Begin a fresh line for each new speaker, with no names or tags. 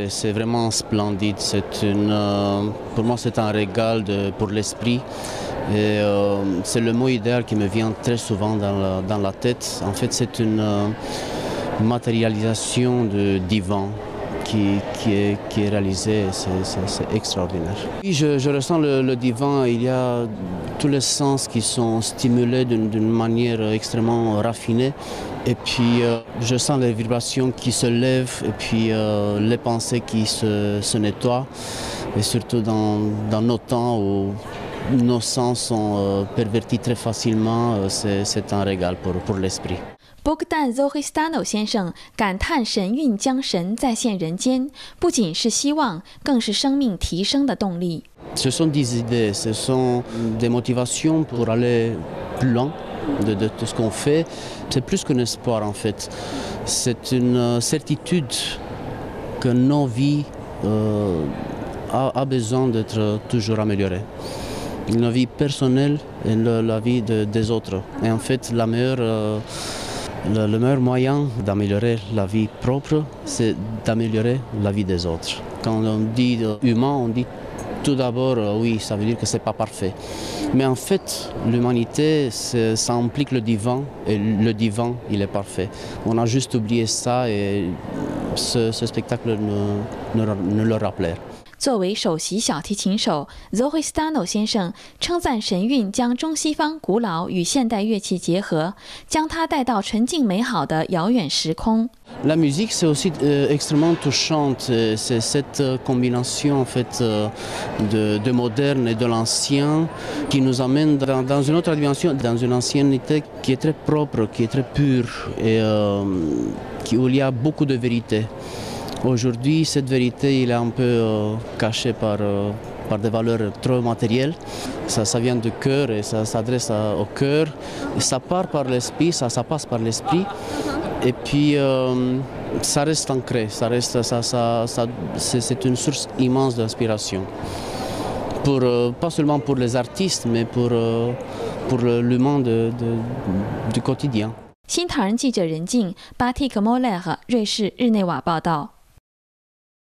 C'est vraiment splendide. Pour moi, c'est un régal pour l'esprit. Et c'est le mot idéal qui me vient très souvent dans la tête. En fait, c'est une matérialisation de divin qui est réalisée. C'est extraordinaire. Je ressens le divin. Il y a tous les sens qui sont stimulés d'une manière extrêmement raffinée. Et puis, je sens les vibrations qui se lèvent et puis les pensées qui se nettoient. Et surtout dans nos temps où nos sens sont pervertis très facilement, c'est un régal pour l'esprit.
Bogdan Zohristano 先生感叹神韵将神再现人间，不仅是希望，更是生命提升的动力。
Ce sont des idées, ce sont des motivations pour aller plus loin de ce qu'on fait. C'est plus qu'un espoir en fait. C'est une certitude que nos vies a besoin d'être toujours améliorée. La vie personnelle et la vie des autres. Et en fait, le meilleur moyen d'améliorer la vie propre, c'est d'améliorer la vie des autres. Quand on dit humain, on dit tout d'abord, oui, ça veut dire que ce n'est pas parfait. Mais en fait, l'humanité, ça implique le divin, et le divin, il est parfait. On a juste oublié ça et ce spectacle nous le rappelait.
作为首席小提琴手 ，Zohristano 先生称赞神韵将中西方古老与现代乐器结合，将它带到纯净美好的遥远时空。
La musique, c'est aussi extrêmement touchante. C'est cette combinaison en fait de moderne et de l'ancien qui nous amène dans une autre dimension, dans une ancienneté qui est très propre, qui est très pure et où il y a beaucoup de vérité. Aujourd'hui, cette vérité, il est un peu cachée par des valeurs trop matérielles. Ça vient du cœur et ça s'adresse au cœur. Et ça part par l'esprit, ça passe par l'esprit. Et puis, ça reste ancré, c'est une source immense d'inspiration. Pas seulement pour les artistes, mais pour l'humain du quotidien.
新唐人记者任静，Batik Moller， 瑞士日内瓦报道。